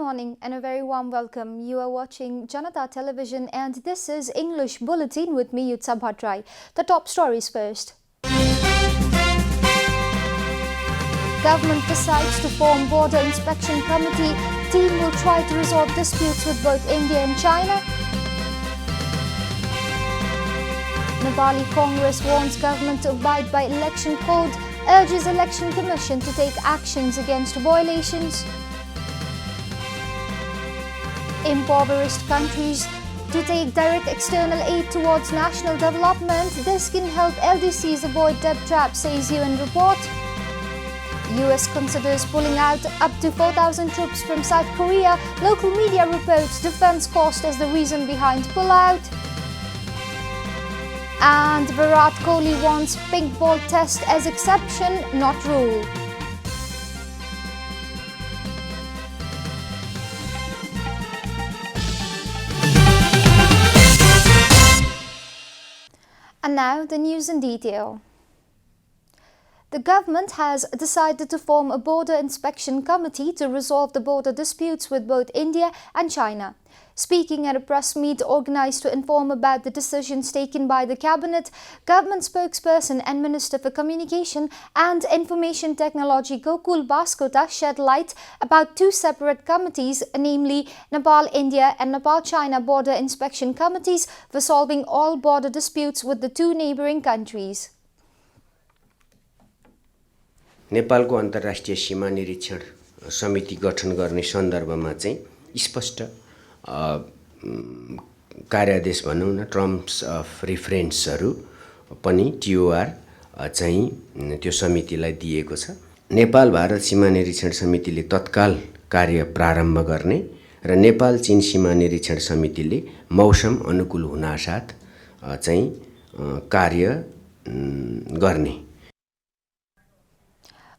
morning and a very warm welcome. You are watching Janata Television and this is English Bulletin with me, Yutsa Bhattrai. The top stories first. Government decides to form border inspection committee. Team will try to resolve disputes with both India and China. Nepali Congress warns government to abide by election code, urges Election Commission to take actions against violations. Impoverished countries to take direct external aid towards national development. This can help LDCs avoid debt trap, says UN report. US considers pulling out up to 4,000 troops from South Korea. Local media reports defense cost as the reason behind pullout. And Virat Kohli wants pink ball test as exception, not rule. And now the news in detail. The government has decided to form a border inspection committee to resolve the border disputes with both India and China. Speaking at a press meet organized to inform about the decisions taken by the cabinet, government spokesperson and Minister for Communication and Information Technology Gokul Baskota shed light about two separate committees, namely Nepal-India and Nepal-China border inspection committees for solving all border disputes with the two neighboring countries. नेपालको अन्तर्राष्ट्रिय सीमा निरीक्षण समिति गठन गर्ने सन्दर्भमा चाहिँ स्पष्ट कार्यादेश भनौं न टर्म्स अफ रेफरेन्सहरु पनि टीओआर चाहिँ त्यो समितिलाई दिएको छ। नेपाल भारत सीमा निरीक्षण समितिले तत्काल कार्य प्रारम्भ गर्ने र नेपाल चीन सीमा निरीक्षण समितिले मौसम अनुकूल हुनासाथ चाहिँ कार्य गर्ने।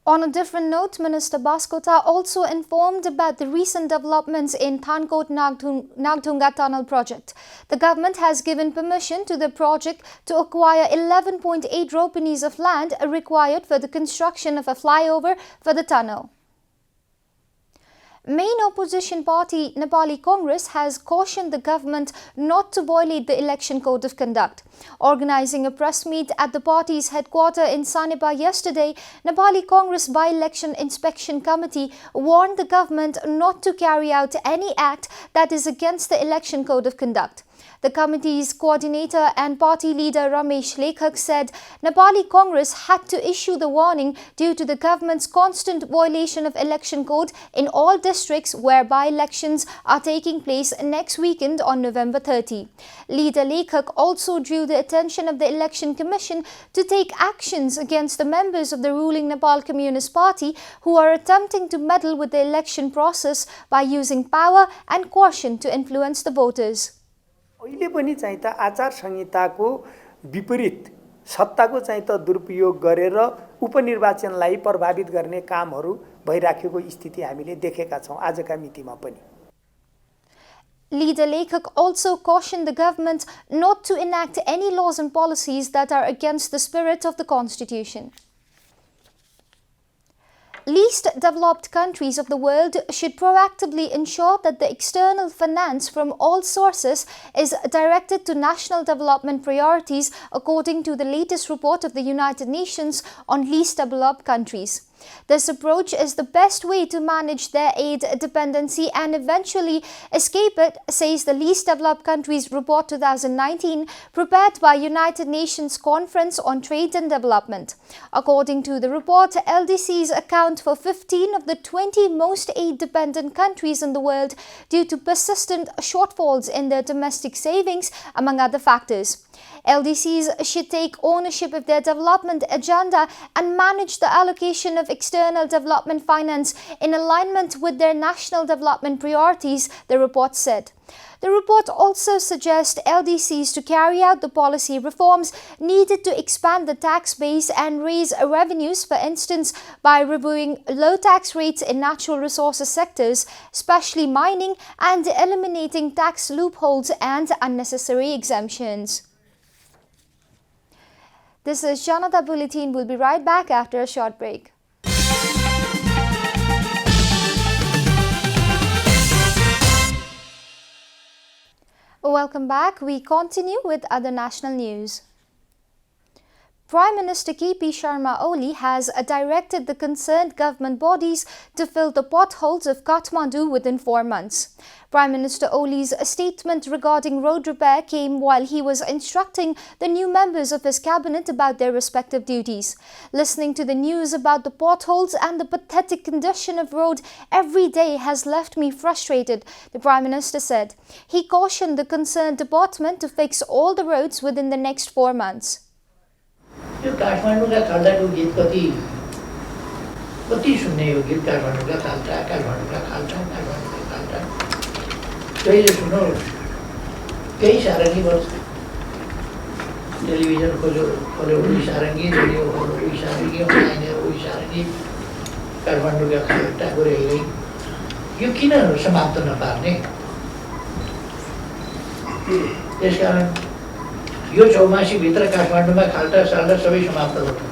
On a different note, Minister Baskota also informed about the recent developments in Thankot Nagdunga Tunnel project. The government has given permission to the project to acquire 11.8 ropenis of land required for the construction of a flyover for the tunnel. Main opposition party Nepali Congress has cautioned the government not to violate the election code of conduct. Organizing a press meet at the party's headquarters in Sanipa yesterday, Nepali Congress by-election inspection committee warned the government not to carry out any act that is against the election code of conduct. The committee's coordinator and party leader Ramesh Lekhak said Nepali Congress had to issue the warning due to the government's constant violation of election code in all districts where by-elections are taking place next weekend on November 30. Leader Lekhak also drew the attention of the Election Commission to take actions against the members of the ruling Nepal Communist Party who are attempting to meddle with the election process by using power and coercion to influence the voters. अहिले पनि चाहिँ त आचार संहिताको विपरीत सत्ताको चाहिँ त दुरुपयोग गरेर उपनिर्वाचनलाई प्रभावित गर्ने कामहरु भइराखेको स्थिति हामीले देखेका छौं आजका मितिमा पनि। Leader Lekhak also cautioned the government not to enact any laws and policies that are against the spirit of the constitution. Least developed countries of the world should proactively ensure that the external finance from all sources is directed to national development priorities, according to the latest report of the United Nations on least developed countries. This approach is the best way to manage their aid dependency and eventually escape it, says the Least Developed Countries Report 2019, prepared by United Nations Conference on Trade and Development. According to the report, LDCs account for 15 of the 20 most aid-dependent countries in the world due to persistent shortfalls in their domestic savings, among other factors. LDCs should take ownership of their development agenda and manage the allocation of external development finance in alignment with their national development priorities, the report said. The report also suggests LDCs to carry out the policy reforms needed to expand the tax base and raise revenues, for instance, by reviewing low tax rates in natural resources sectors, especially mining, and eliminating tax loopholes and unnecessary exemptions. This is Janata Bulletin. We'll be right back after a short break. Welcome back. We continue with other national news. Prime Minister KP Sharma Oli has directed the concerned government bodies to fill the potholes of Kathmandu within 4 months. Prime Minister Oli's statement regarding road repair came while he was instructing the new members of his cabinet about their respective duties. Listening to the news about the potholes and the pathetic condition of road every day has left me frustrated, the Prime Minister said. He cautioned the concerned department to fix all the roads within the next 4 months. यो काठमाडौँका खाल्टाको गीत कति सुन्ने यो गीत काठमाडौँका खाल्टा कहिले सुनौ केही सारङ्गी बज्छ television खोल्यो उही सारङ्गी radio खोल्यो उही सारङ्गी अनलाइन उही सारङ्गी काठमाडौँका खाल्टाको रेलै यो किन समाप्त नपार्ने त्यसकारण यो चौमासी भित्र काठमाडौँमा खाल्टा साल्टा सबै समाप्त गर्नु।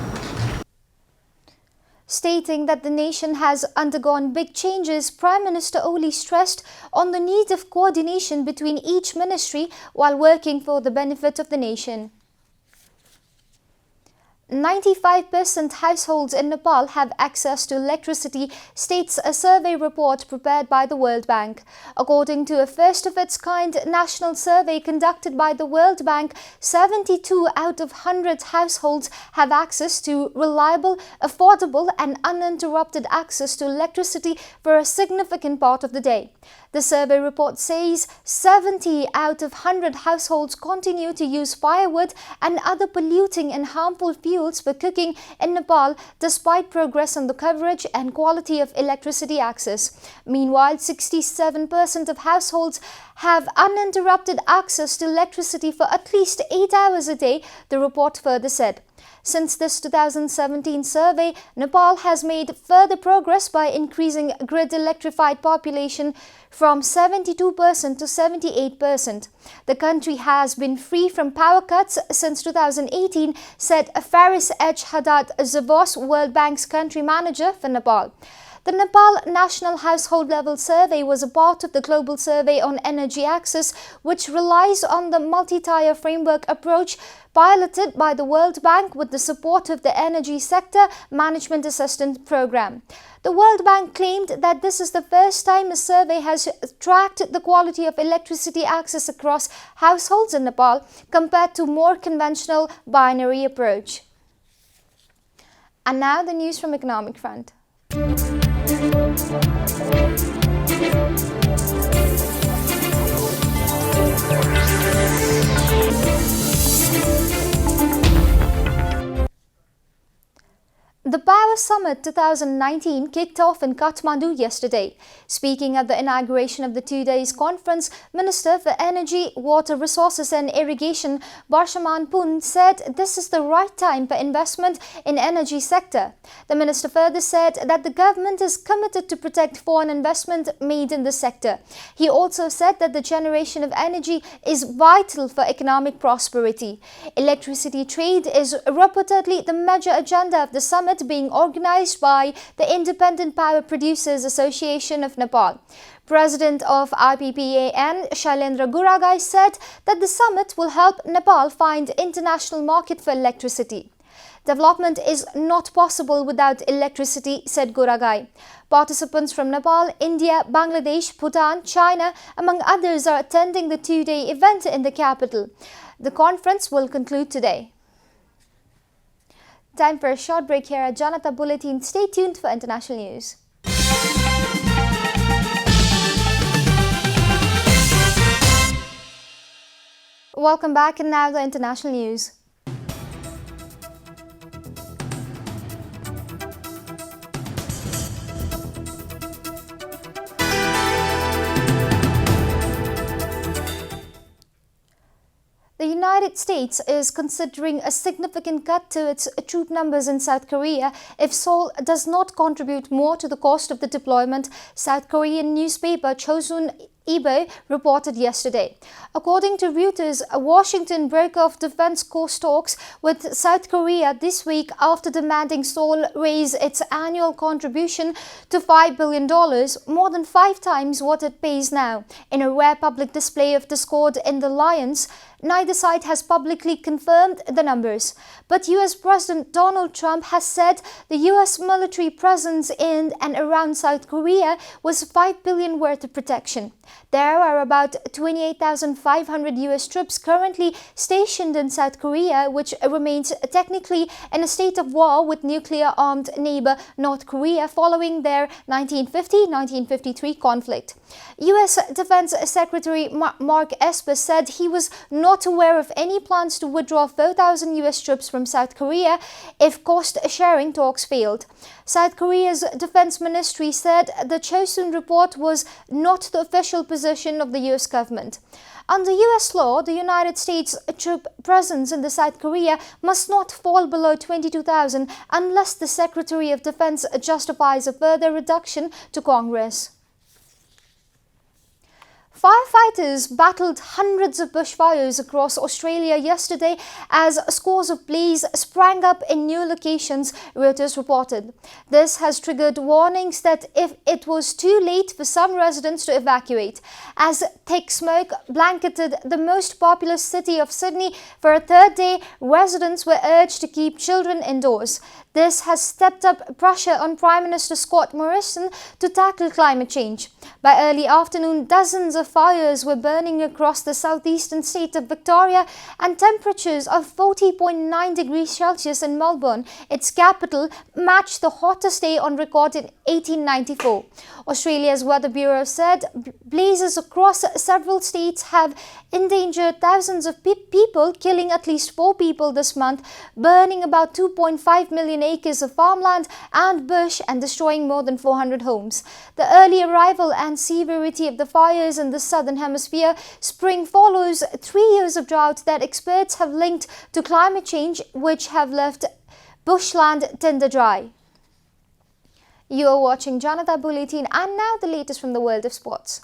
Stating that the nation has undergone big changes, Prime Minister Oli stressed on the need of coordination between each ministry while working for the benefit of the nation. 95% households in Nepal have access to electricity, states a survey report prepared by the World Bank. According to a first-of-its-kind national survey conducted by the World Bank, 72 out of 100 households have access to reliable, affordable and uninterrupted access to electricity for a significant part of the day. The survey report says 70 out of 100 households continue to use firewood and other polluting and harmful fuels for cooking in Nepal despite progress on the coverage and quality of electricity access. Meanwhile, 67% of households have uninterrupted access to electricity for at least 8 hours a day, the report further said. Since this 2017 survey, Nepal has made further progress by increasing grid electrified population from 72% to 78%. The country has been free from power cuts since 2018, said Faris H. Haddad Zavos, World Bank's country manager for Nepal. The Nepal National Household Level Survey was a part of the Global Survey on Energy Access, which relies on the multi-tier framework approach piloted by the World Bank with the support of the Energy Sector Management Assistance Program. The World Bank claimed that this is the first time a survey has tracked the quality of electricity access across households in Nepal compared to more conventional binary approach. And now the news from economic front. The Power Summit 2019 kicked off in Kathmandu yesterday. Speaking at the inauguration of the 2 days conference, Minister for Energy, Water Resources and Irrigation, Barshaman Pun, said this is the right time for investment in energy sector. The minister further said that the government is committed to protect foreign investment made in the sector. He also said that the generation of energy is vital for economic prosperity. Electricity trade is reportedly the major agenda of the summit, being organized by the Independent Power Producers Association of Nepal. President of IPPAN, Shailendra Guragai, said that the summit will help Nepal find international market for electricity. Development is not possible without electricity, said Guragai. Participants from Nepal, India, Bangladesh, Bhutan, China, among others, are attending the 2-day event in the capital. The conference will conclude today. Time for a short break here at Janata Bulletin. Stay tuned for international news. Welcome back, and now the international news. The United States is considering a significant cut to its troop numbers in South Korea if Seoul does not contribute more to the cost of the deployment, South Korean newspaper Chosun Ibo reported yesterday. According to Reuters, Washington broke off defense course talks with South Korea this week after demanding Seoul raise its annual contribution to $5 billion, more than 5 times what it pays now. In a rare public display of discord in the alliance, neither side has publicly confirmed the numbers. But US President Donald Trump has said the US military presence in and around South Korea was $5 billion worth of protection. There are about 28,500 US troops currently stationed in South Korea, which remains technically in a state of war with nuclear-armed neighbor North Korea following their 1950-1953 conflict. US Defense Secretary Mark Esper said he was not aware of any plans to withdraw 4,000 US troops from South Korea if cost-sharing talks failed. South Korea's defense ministry said the Chosun report was not the official position of the US government. Under US law, the United States troop presence in the South Korea must not fall below 22,000 unless the Secretary of Defense justifies a further reduction to Congress. Firefighters battled hundreds of bushfires across Australia yesterday as scores of blaze sprang up in new locations, Reuters reported. This has triggered warnings that if it was too late for some residents to evacuate, as thick smoke blanketed the most populous city of Sydney for a third day, residents were urged to keep children indoors. This has stepped up pressure on Prime Minister Scott Morrison to tackle climate change. By early afternoon, dozens of fires were burning across the southeastern state of Victoria, and temperatures of 40.9 degrees Celsius in Melbourne, its capital, matched the hottest day on record in 1894. Australia's Weather Bureau said blazes across several states have endangered thousands of people, killing at least 4 people this month, burning about 2.5 million acres of farmland and bush and destroying more than 400 homes. The early arrival and severity of the fires in the southern hemisphere spring follows 3 years of drought that experts have linked to climate change, which have left bushland tinder dry. You are watching Janata Bulletin, and now the latest from the world of sports.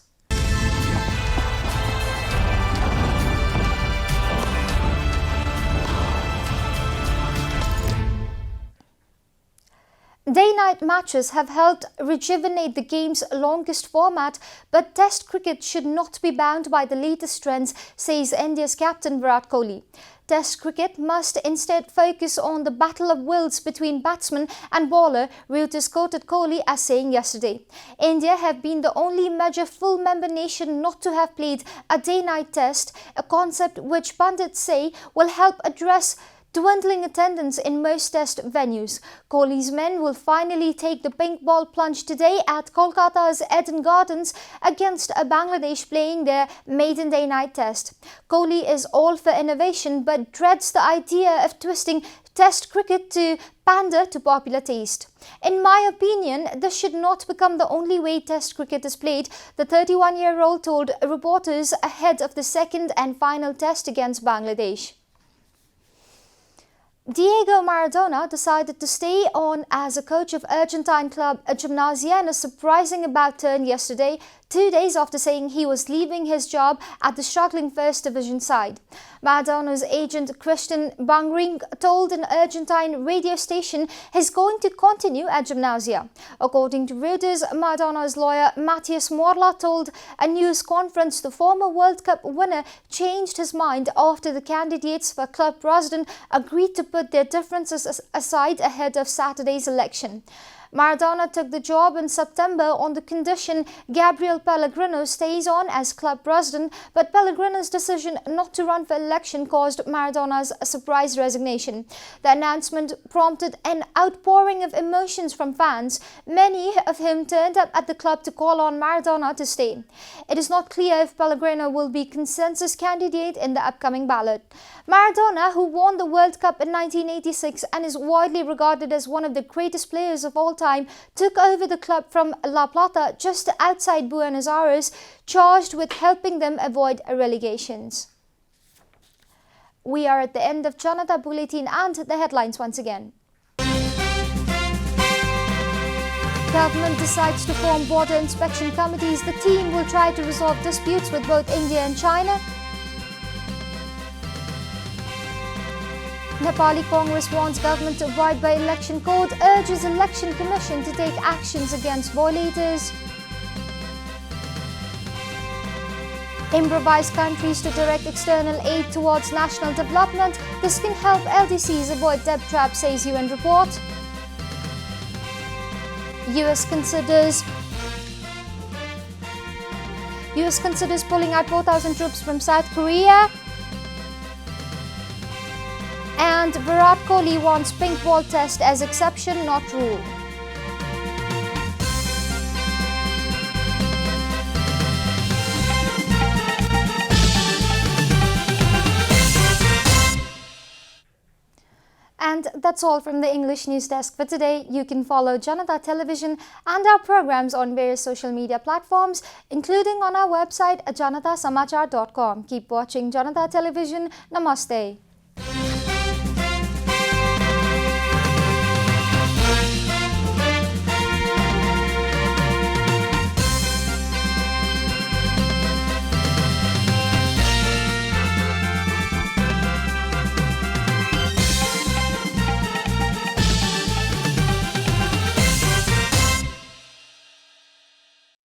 Day-night matches have helped rejuvenate the game's longest format, but Test cricket should not be bound by the latest trends, says India's captain Virat Kohli. Test cricket must instead focus on the battle of wills between batsman and bowler, Reuters quoted Kohli as saying yesterday. India have been the only major full-member nation not to have played a day-night test, a concept which pundits say will help address dwindling attendance in most test venues. Kohli's men will finally take the pink ball plunge today at Kolkata's Eden Gardens against Bangladesh playing their maiden day-night test. Kohli is all for innovation but dreads the idea of twisting test cricket to pander to popular taste. In my opinion, this should not become the only way test cricket is played, the 31-year-old told reporters ahead of the second and final test against Bangladesh. Diego Maradona decided to stay on as a coach of Argentine club Gimnasia in a surprising about-turn yesterday, 2 days after saying he was leaving his job at the struggling First Division side. Maradona's agent Christian Bangring told an Argentine radio station he's going to continue at Gimnasia. According to Reuters, Maradona's lawyer Matias Morla told a news conference the former World Cup winner changed his mind after the candidates for club president agreed to put their differences aside ahead of Saturday's election. Maradona took the job in September on the condition Gabriel Pellegrino stays on as club president, but Pellegrino's decision not to run for election caused Maradona's surprise resignation. The announcement prompted an outpouring of emotions from fans, many of whom turned up at the club to call on Maradona to stay. It is not clear if Pellegrino will be consensus candidate in the upcoming ballot. Maradona, who won the World Cup in 1986 and is widely regarded as one of the greatest players of all time, took over the club from La Plata just outside Buenos Aires, charged with helping them avoid relegations. We are at the end of Janata Bulletin and the headlines once again. Government decides to form border inspection committees. The team will try to resolve disputes with both India and China. Nepali Congress warns government to abide by election code, urges election commission to take actions against violators. Improvise countries to direct external aid towards national development. This can help LDCs avoid debt trap, says UN report. US considers pulling out 4,000 troops from South Korea. And Virat Kohli wants pink ball test as exception, not rule. And that's all from the English News Desk for today. You can follow Janata Television and our programs on various social media platforms, including on our website at janatasamachar.com. Keep watching Janata Television. Namaste.